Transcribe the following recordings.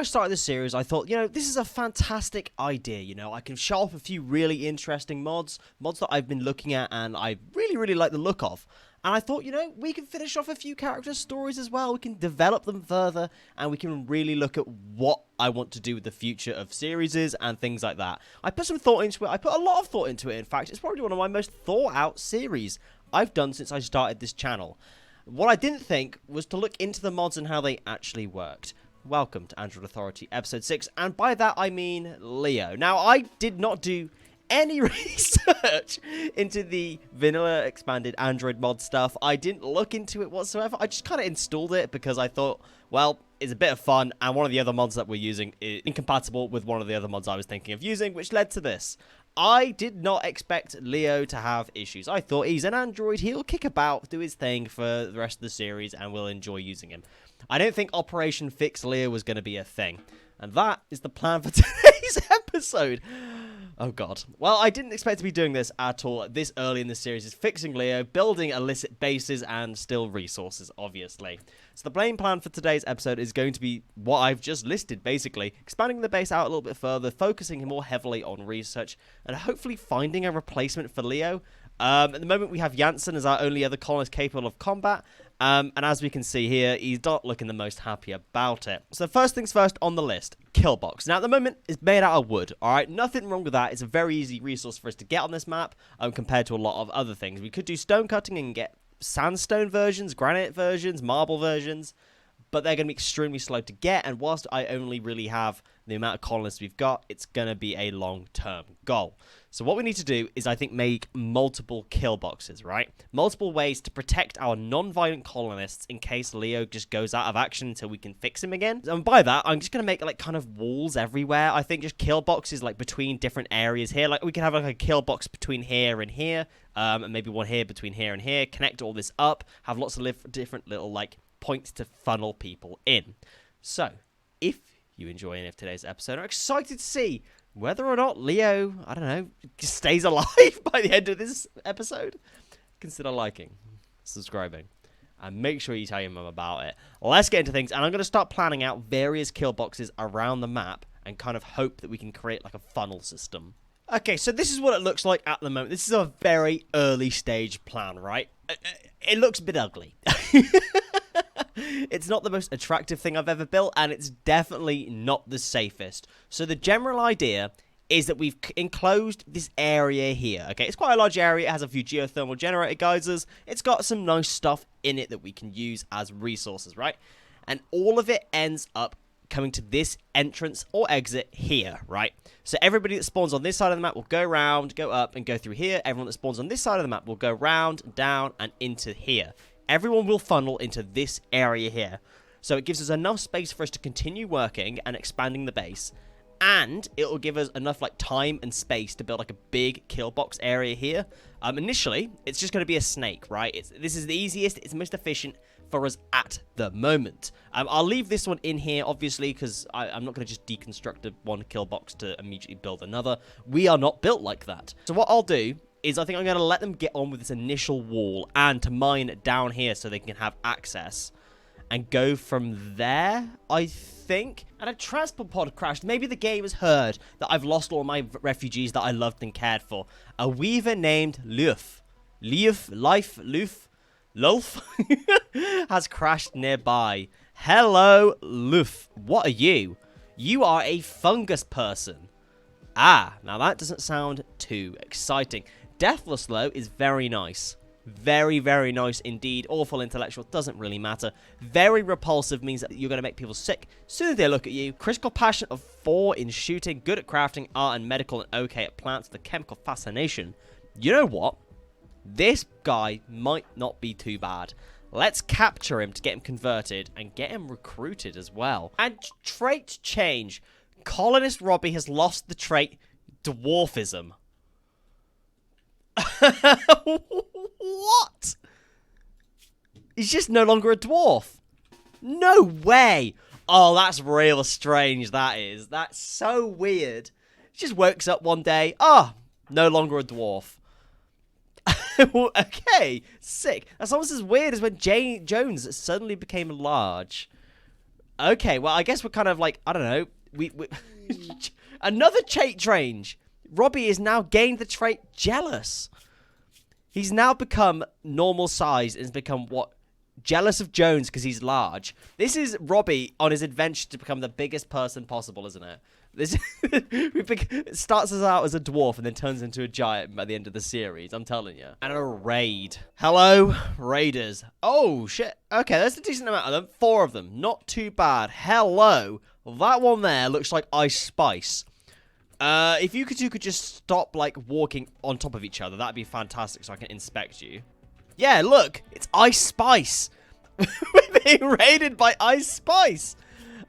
I started this series, I thought, this is a fantastic idea. I can show off a few really interesting mods that I've been looking at and I really, really like the look of. And I thought, we can finish off a few character stories as well. We can develop them further, and we can really look at what I want to do with the future of series and things like that. I put some thought into it. I put a lot of thought into it, in fact. It's probably one of my most thought-out series I've done since I started this channel. What I didn't think was to look into the mods and how they actually worked. Welcome to Android Authority Episode 6, and by that I mean Leo. Now, I did not do any research into the vanilla expanded Android mod stuff. I didn't look into it whatsoever. I just kind of installed it because I thought, well, it's a bit of fun, and one of the other mods that we're using is incompatible with one of the other mods I was thinking of using, which led to this. I did not expect Leo to have issues. I thought he's an android, he'll kick about, do his thing for the rest of the series, and we'll enjoy using him. I don't think Operation Fix Leo was going to be a thing. And that is the plan for today's episode. Oh, God. Well, I didn't expect to be doing this at all this early in the series. Is fixing Leo, building illicit bases, and still resources, obviously. So the main plan for today's episode is going to be what I've just listed, basically. Expanding the base out a little bit further, focusing more heavily on research, and hopefully finding a replacement for Leo. At the moment, we have Jansen as our only other colonist capable of combat. And as we can see here, he's not looking the most happy about it. So first things first on the list, kill box. Now at the moment, it's made out of wood, alright? Nothing wrong with that. It's a very easy resource for us to get on this map compared to a lot of other things. We could do stone cutting and get sandstone versions, granite versions, marble versions, but they're going to be extremely slow to get, and whilst I only really have the amount of colonists we've got, it's going to be a long-term goal. So what we need to do is, I think, make multiple kill boxes, right? Multiple ways to protect our non-violent colonists in case Leo just goes out of action until we can fix him again. And by that, I'm just going to make, like, kind of walls everywhere. I think just kill boxes, like, between different areas here. Like, we can have, like, a kill box between here and here, and maybe one here between here and here. Connect all this up, have lots of different little, like, points to funnel people in. So, if you enjoy any of today's episode, I'm excited to see whether or not Leo, I don't know, stays alive by the end of this episode. Consider liking, subscribing, and make sure you tell your mum about it. Let's get into things, and I'm going to start planning out various kill boxes around the map and kind of hope that we can create like a funnel system. Okay, so this is what it looks like at the moment. This is a very early stage plan, right? It looks a bit ugly. It's not the most attractive thing I've ever built, and it's definitely not the safest. So the general idea is that we've enclosed this area here. Okay, it's quite a large area. It has a few geothermal generator geysers. It's got some nice stuff in it that we can use as resources, right? And all of it ends up coming to this entrance or exit here, right? So everybody that spawns on this side of the map will go around, go up, and go through here. Everyone that spawns on this side of the map will go round, down, and into here. Everyone will funnel into this area here. So it gives us enough space for us to continue working and expanding the base. And it will give us enough like time and space to build like a big kill box area here. Initially, it's just going to be a snake, right? This is the easiest, it's the most efficient for us at the moment. I'll leave this one in here, obviously, because I'm not going to just deconstruct one kill box to immediately build another. We are not built like that. So what I'll do is I think I'm going to let them get on with this initial wall and to mine down here so they can have access and go from there, I think. And a transport pod crashed. Maybe the game has heard that I've lost all my refugees that I loved and cared for. A weaver named Luf has crashed nearby. Hello, Luf. What are you? You are a fungus person. Ah, now that doesn't sound too exciting. Deathless, though, is very nice. Very, very nice indeed. Awful intellectual, doesn't really matter. Very repulsive means that you're going to make people sick as soon as they look at you. Critical passion of 4 in shooting, good at crafting, art and medical, and okay at plants with a chemical fascination. You know what? This guy might not be too bad. Let's capture him to get him converted and get him recruited as well. And trait change. Colonist Robbie has lost the trait dwarfism. What? He's just no longer a dwarf. No way. Oh, that's real strange, that is. That's so weird. He just wakes up one day. Oh, no longer a dwarf. Okay, sick. That's almost as weird as when Jones suddenly became large. Okay, well, I guess we're kind of like, I don't know. We another trait range. Robbie has now gained the trait jealous. He's now become normal size and has become what? Jealous of Jones because he's large. This is Robbie on his adventure to become the biggest person possible, isn't it? This it starts us out as a dwarf and then turns into a giant by the end of the series. I'm telling you. And a raid. Hello, raiders. Oh shit. Okay, there's a decent amount of them. 4 of them. Not too bad. Hello. That one there looks like Ice Spice. If you could just stop like walking on top of each other, that'd be fantastic. So I can inspect you. Yeah, look, it's Ice Spice. We're being raided by Ice Spice.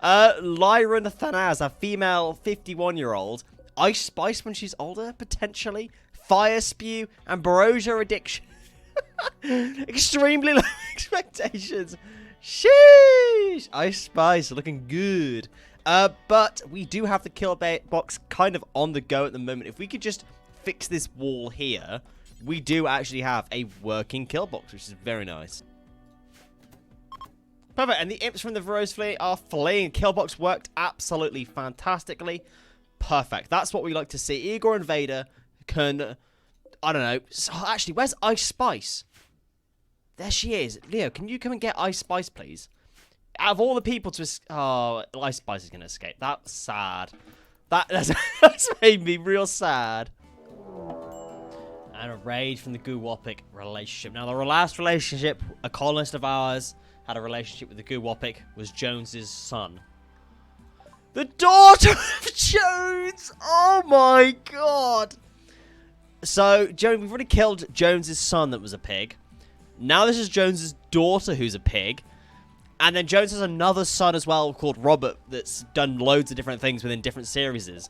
Lyra Thanaz, a female 51-year-old. Ice Spice when she's older, potentially. Fire Spew and Barosia Addiction. Extremely low expectations. Sheesh. Ice Spice looking good. But we do have the kill box kind of on the go at the moment. If we could just fix this wall here, we do actually have a working kill box, which is very nice. Perfect, and the imps from the Veros fleet are fleeing. Kill box worked absolutely fantastically. Perfect. That's what we like to see. Igor and Vader can, I don't know. So actually, where's Ice Spice? There she is. Leo, can you come and get Ice Spice, please? Out of all the people to... Oh, Ice Spice is going to escape. That's sad. That's made me real sad. And a raid from the Goowoic relationship. Now, the last relationship, a colonist of ours had a relationship with the Goowoic, was Jones's son. The daughter of Jones! Oh my god! So, we've already killed Jones's son that was a pig. Now this is Jones's daughter who's a pig. And then Jones has another son as well called Robert that's done loads of different things within different series.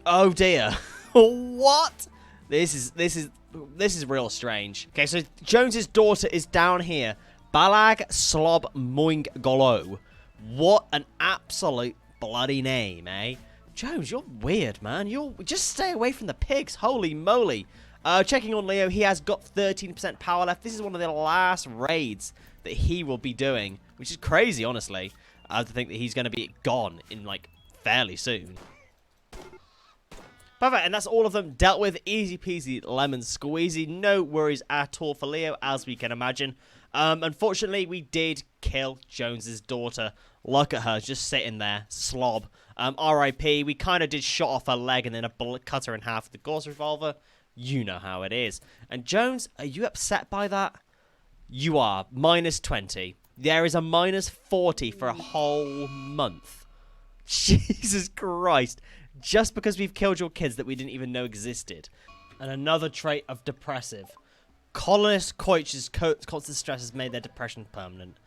Oh dear. What? This is real strange. Okay, so Jones's daughter is down here. Balag Slob Moing Golo. What an absolute bloody name, eh? Jones, you're weird, man. Just stay away from the pigs. Holy moly. Checking on Leo, he has got 13% power left. This is one of the last raids that he will be doing, which is crazy, honestly. I have to think that he's going to be gone in, like, fairly soon. Perfect, and that's all of them dealt with. Easy peasy, lemon squeezy. No worries at all for Leo, as we can imagine. Unfortunately, we did kill Jones's daughter. Look at her, just sitting there, slob. R.I.P. We kind of did shot off her leg and then a bullet cut her in half with the Gauss revolver. You know how it is. And Jones, are you upset by that? You are. Minus 20. There is a minus 40 for a whole month. Jesus Christ. Just because we've killed your kids that we didn't even know existed. And another trait of depressive. Colonist Koich's constant stress has made their depression permanent.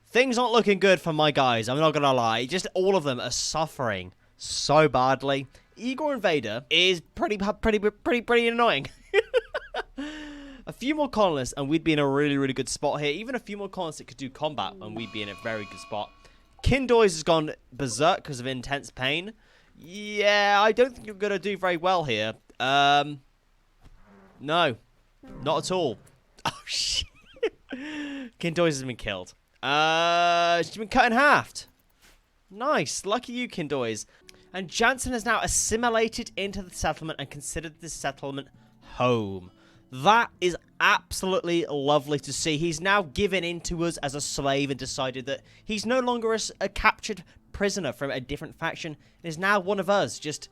Things aren't looking good for my guys, I'm not gonna lie. Just all of them are suffering so badly. Igor and Vader is pretty annoying. A few more colonists and we'd be in a really, really good spot here. Even a few more colonists that could do combat and we'd be in a very good spot. Kindoys has gone berserk because of intense pain. Yeah, I don't think you're going to do very well here. No. Not at all. Oh, shit. Kindoys has been killed. She's been cut in half. Nice. Lucky you, Kindoys. And Jansen has now assimilated into the settlement and considered this settlement home. That is absolutely lovely to see. He's now given in to us as a slave and decided that he's no longer a captured prisoner from a different faction. He is now one of us, just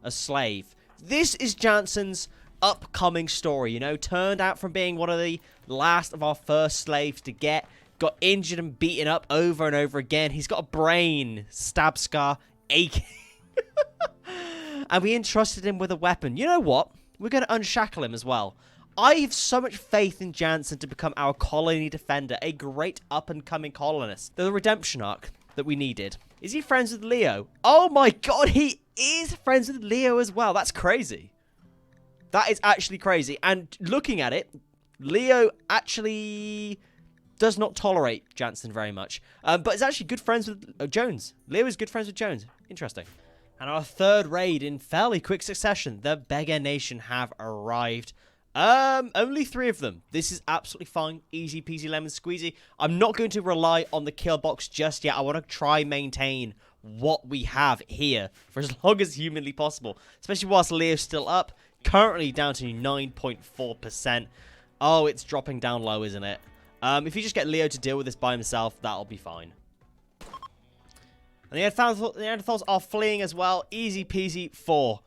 a slave. This is Jansen's upcoming story, you know, turned out from being one of the last of our first slaves to got injured and beaten up over and over again. He's got a brain stab scar aching. And we entrusted him with a weapon. You know what? We're going to unshackle him as well. I have so much faith in Jansen to become our colony defender, a great up-and-coming colonist. The redemption arc that we needed. Is he friends with Leo? Oh my god, he is friends with Leo as well. That's crazy. That is actually crazy. And looking at it, Leo actually does not tolerate Jansen very much. But is actually good friends with Jones. Leo is good friends with Jones. Interesting. And our third raid in fairly quick succession. The Beggar Nation have arrived. Only 3 of them. This is absolutely fine. Easy peasy lemon squeezy. I'm not going to rely on the kill box just yet. I want to try maintain what we have here for as long as humanly possible, especially whilst Leo's still up. Currently down to 9.4%. Oh, it's dropping down low, isn't it? If you just get Leo to deal with this by himself, that'll be fine. And the Neanderthals are fleeing as well. Easy peasy for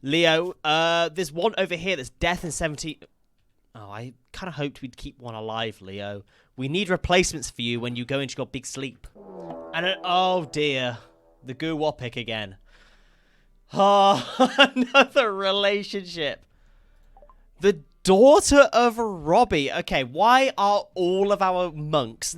Leo. There's one over here that's death in 17. Oh, I kind of hoped we'd keep one alive, Leo. We need replacements for you when you go into your big sleep. And oh dear, the Goowoic again. Oh, another relationship. The daughter of Robbie. Okay, why are all of our monks,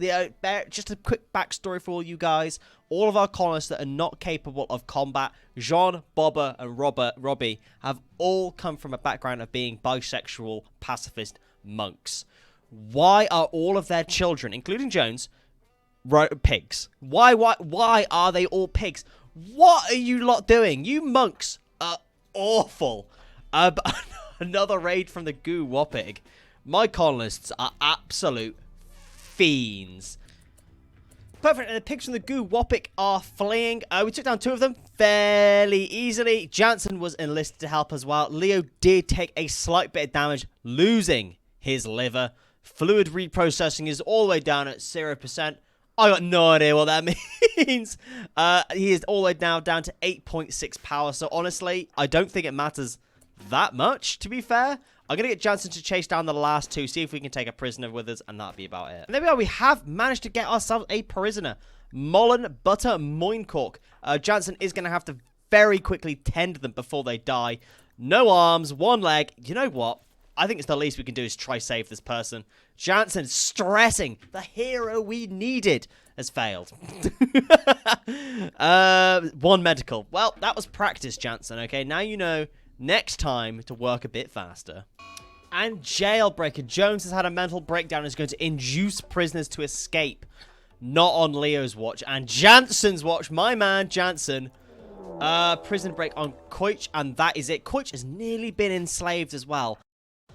just a quick backstory for all you guys, all of our colonists that are not capable of combat, Jean, Bobber, and Robbie, have all come from a background of being bisexual, pacifist monks. Why are all of their children, including Jones, pigs? Why are they all pigs? What are you lot doing? You monks are awful. Another raid from the Goowoic. My colonists are absolute fiends. Perfect, and the pigs from the Goowoic are fleeing. We took down 2 of them fairly easily. Jansen was enlisted to help as well. Leo did take a slight bit of damage, losing his liver. Fluid reprocessing is all the way down at 0%. I got no idea what that means. He is all the way now down to 8.6 power. So honestly, I don't think it matters that much, to be fair. I'm going to get Janson to chase down the last 2, see if we can take a prisoner with us, and that'll be about it. And there we are. We have managed to get ourselves a prisoner. Mullen Butter Moincork. Janson is going to have to very quickly tend them before they die. No arms, 1 leg. You know what? I think it's the least we can do is try save this person. Jansen, stressing. The hero we needed has failed. 1 medical. Well, that was practice, Jansen, okay? Now you know next time to work a bit faster. And Jailbreaker. Jones has had a mental breakdown and is going to induce prisoners to escape. Not on Leo's watch. And Jansen's watch. My man, Jansen. Prison break on Koich, and that is it. Koich has nearly been enslaved as well.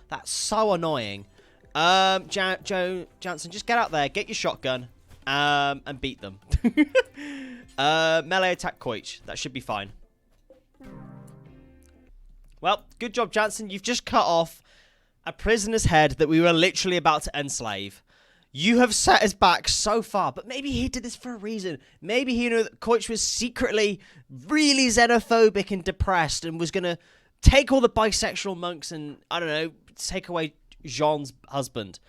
That's so annoying. Jansen, just get out there, get your shotgun, and beat them. Melee attack Koich. That should be fine. Well, good job, Jansen. You've just cut off a prisoner's head that we were literally about to enslave. You have set us back so far, but maybe he did this for a reason. Maybe he knew that Koich was secretly really xenophobic and depressed and was going to take all the bisexual monks and, I don't know, take away Jean's husband.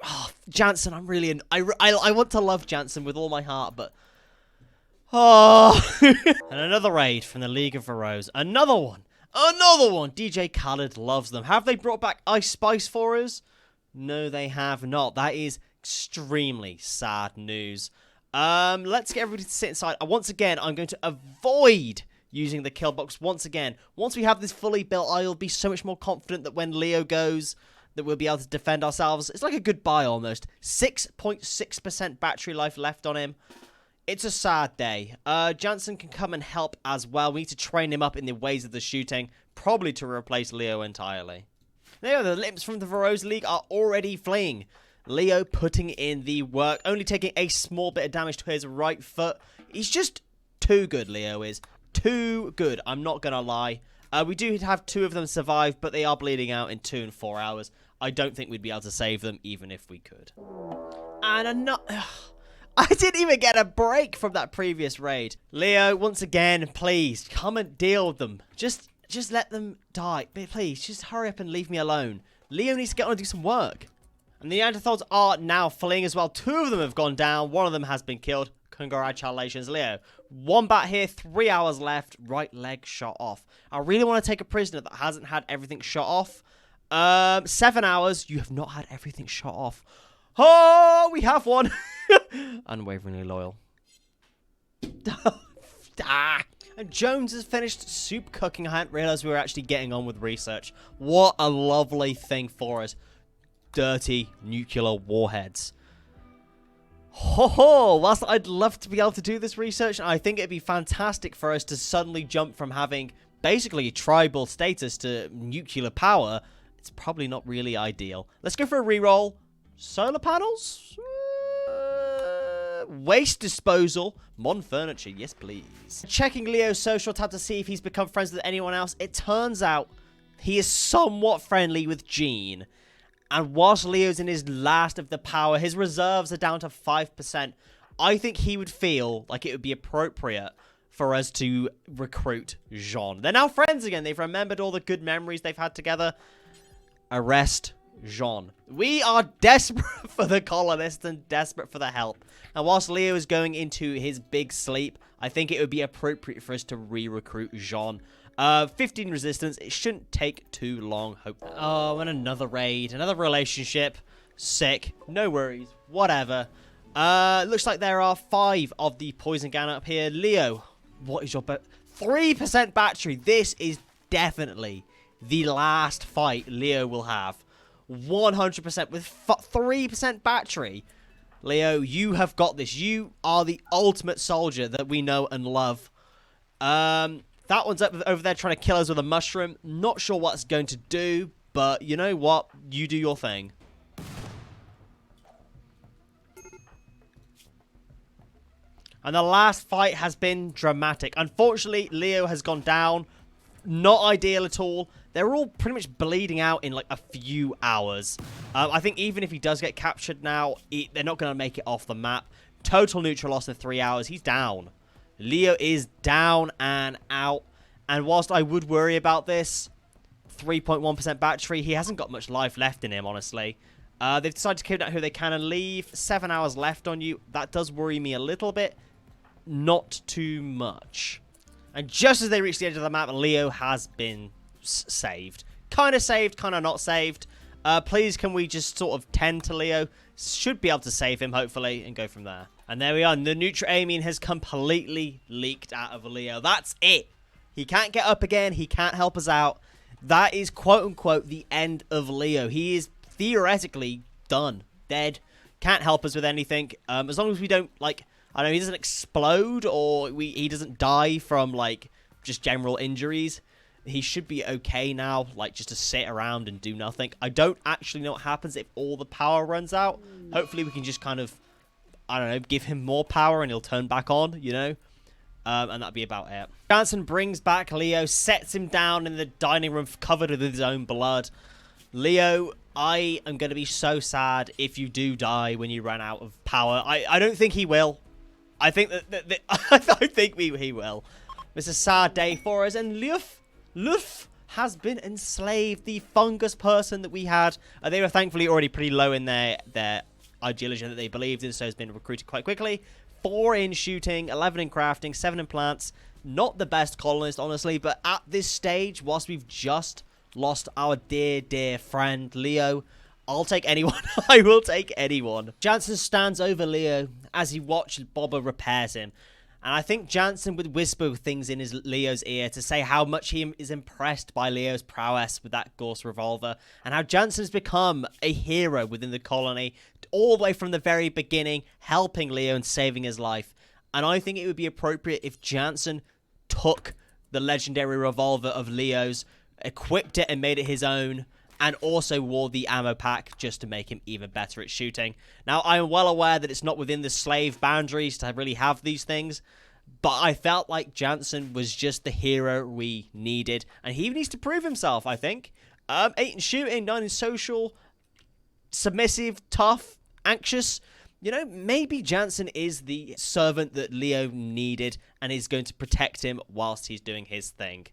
Oh, Jansen, I'm really... I want to love Jansen with all my heart, but... Oh. And another raid from the League of Heroes. Another one. Another one. DJ Khaled loves them. Have they brought back Ice Spice for us? No, they have not. That is extremely sad news. Let's get everybody to sit inside. Once again, I'm going to avoid using the kill box once again. Once we have this fully built, I'll be so much more confident that when Leo goes, that we'll be able to defend ourselves. It's like a goodbye almost. 6.6% battery life left on him. It's a sad day. Jansen can come and help as well. We need to train him up in the ways of the shooting, probably to replace Leo entirely. There, the limbs from the Heroes League are already fleeing. Leo putting in the work, only taking a small bit of damage to his right foot. He's just too good, Leo is. Too good, I'm not going to lie. We do have 2 of them survive, but they are bleeding out in 2 and 4 hours. I don't think we'd be able to save them, even if we could. And I didn't even get a break from that previous raid. Leo, once again, please, come and deal with them. Just let them die. Please, just hurry up and leave me alone. Leo needs to get on and do some work. And the Neanderthals are now fleeing as well. 2 of them have gone down. 1 of them has been killed. Congratulations, Leo. 1 bat here, 3 hours left. Right leg shot off. I really want to take a prisoner that hasn't had everything shot off. 7 hours. You have not had everything shot off. Oh, we have one. Unwaveringly loyal. And Jones has finished soup cooking. I hadn't realized we were actually getting on with research. What a lovely thing for us. Dirty nuclear warheads. Ho ho! Whilst I'd love to be able to do this research, I think it'd be fantastic for us to suddenly jump from having basically tribal status to nuclear power. it's probably not really ideal. Let's go for a reroll. Solar panels? Waste disposal. Modern furniture. Yes, please. Checking Leo's social tab to see if he's become friends with anyone else. It turns out he is somewhat friendly with Jean. And whilst Leo's in his last of the power, his reserves are down to 5%. I think he would feel like it would be appropriate for us to recruit Jean. They're now friends again. They've remembered all the good memories they've had together. Arrest Jean. We are desperate for the colonists and desperate for the help. And whilst Leo is going into his big sleep, I think it would be appropriate for us to re-recruit Jean. 15 resistance. It shouldn't take too long, hopefully. Oh, and another raid. Another relationship. Sick. No worries. Whatever. Looks like there are 5 of the poison gun up here. Leo, what is your 3% battery? This is definitely the last fight Leo will have. 100% with 3% battery. Leo, you have got this. You are the ultimate soldier that we know and love. That one's up over there trying to kill us with a mushroom. Not sure what it's going to do, but you know what? You do your thing. And the last fight has been dramatic. Unfortunately, Leo has gone down. Not ideal at all. They're all pretty much bleeding out in like a few hours. I think even if he does get captured now, they're not going to make it off the map. Total neutral loss in 3 hours. He's down. Leo is down and out. And whilst I would worry about this, 3.1% battery, he hasn't got much life left in him, honestly. They've decided to kidnap who they can and leave. 7 hours left on you. That does worry me a little bit. Not too much. And just as they reach the edge of the map, Leo has been saved. Kind of not saved. Please, can we just sort of tend to Leo? Should be able to save him, hopefully, and go from there. And there we are. The neutral-amine has completely leaked out of Leo. That's it. He can't get up again. He can't help us out. That is, quote-unquote, the end of Leo. He is theoretically done. Dead. Can't help us with anything. As long as we don't, like, I don't know, he doesn't explode or he doesn't die from, like, just general injuries. He should be okay now, like, just to sit around and do nothing. I don't actually know what happens if all the power runs out. Hopefully we can just kind of, I don't know, give him more power and he'll turn back on, you know? And that'd be about it. Janson brings back Leo, sets him down in the dining room covered with his own blood. Leo, I am going to be so sad if you do die when you run out of power. I don't think he will. I think that I think he will. It's a sad day for us. And Luf has been enslaved. The fungus person that we had. They were thankfully already pretty low in their ideology that they believed in, so has been recruited quite quickly. 4 in shooting, 11 in crafting, 7 in plants. Not the best colonist, honestly, but at this stage, whilst we've just lost our dear friend Leo, I'll take anyone. I will take anyone. Janson stands over Leo as he watches Bobber repairs him. And I think Janson would whisper things in Leo's ear to say how much he is impressed by Leo's prowess with that Gauss revolver. And how Janson's become a hero within the colony, all the way from the very beginning, helping Leo and saving his life. And I think it would be appropriate if Janson took the legendary revolver of Leo's, equipped it and made it his own, and also wore the ammo pack just to make him even better at shooting. Now, I am well aware that it's not within the slave boundaries to really have these things, but I felt like Janson was just the hero we needed, and he needs to prove himself, I think. 8 in shooting, 9 in social, submissive, tough, anxious. You know, maybe Janson is the servant that Leo needed and is going to protect him whilst he's doing his thing.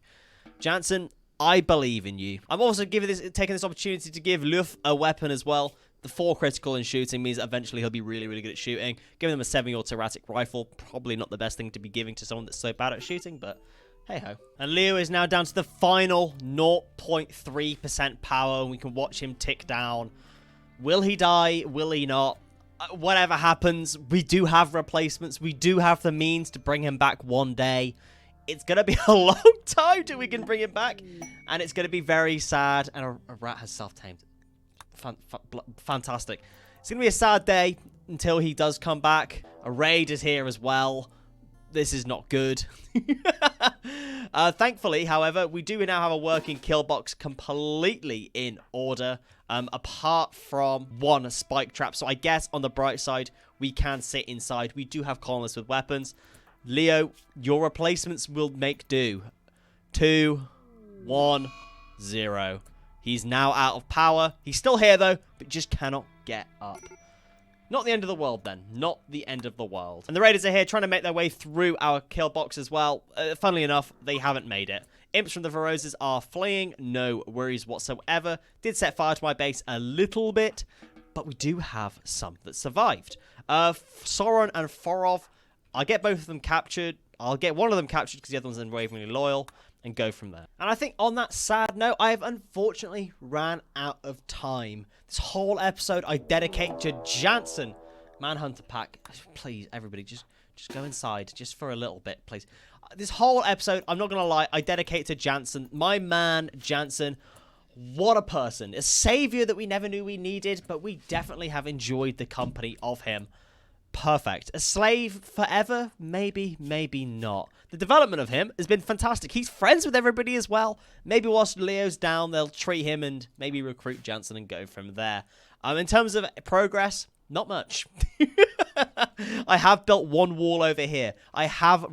Janson, I believe in you. I'm also taking this opportunity to give Luf a weapon as well. The 4 critical in shooting means that eventually he'll be really good at shooting. Giving him a semi-automatic rifle, probably not the best thing to be giving to someone that's so bad at shooting, but hey-ho. And Leo is now down to the final 0.3% power, and we can watch him tick down. Will he die? Will he not? Whatever happens, we do have replacements. We do have the means to bring him back one day. It's going to be a long time till we can bring him back. And it's going to be very sad. And a rat has self-tamed. Fantastic. It's going to be a sad day until he does come back. A raid is here as well. This is not good. Thankfully, however, we do now have a working kill box completely in order, apart from one spike trap. So I guess on the bright side, we can sit inside. We do have colonists with weapons. Leo, your replacements will make do. 2, 1, 0. He's now out of power. He's still here, though, but just cannot get up. Not the end of the world, then. Not the end of the world. And the raiders are here trying to make their way through our kill box as well. Funnily enough, they haven't made it. Imps from the Veroses are fleeing. No worries whatsoever. Did set fire to my base a little bit, but we do have some that survived. Sauron and Forov, I'll get both of them captured. I'll get one of them captured because the other one's unwaveringly loyal, and go from there. And I think on that sad note, I have unfortunately ran out of time. This whole episode I dedicate to Janson. Manhunter Pack. Please, everybody, just go inside just for a little bit, please. This whole episode, I'm not going to lie, I dedicate to Janson. My man, Janson. What a person. A savior that we never knew we needed, but we definitely have enjoyed the company of him. Perfect. A slave forever? Maybe, maybe not. The development of him has been fantastic. He's friends with everybody as well. Maybe whilst Leo's down, they'll treat him and maybe recruit Jansen and go from there. In terms of progress, not much. I have built one wall over here. I have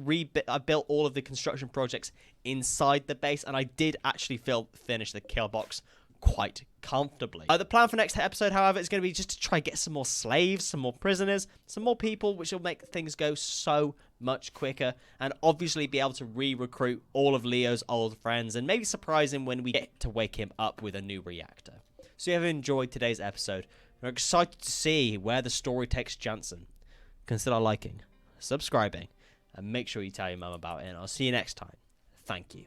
built all of the construction projects inside the base, and I did actually finish the kill box quite comfortably. The plan for next episode, however, is going to be just to try and get some more slaves, some more prisoners, some more people, which will make things go so much quicker, and obviously be able to re-recruit all of Leo's old friends and maybe surprise him when we get to wake him up with a new reactor. So you have enjoyed today's episode. We're excited to see where the story takes Jansen. Consider liking, subscribing, and make sure you tell your mum about it, and I'll see you next time. Thank you.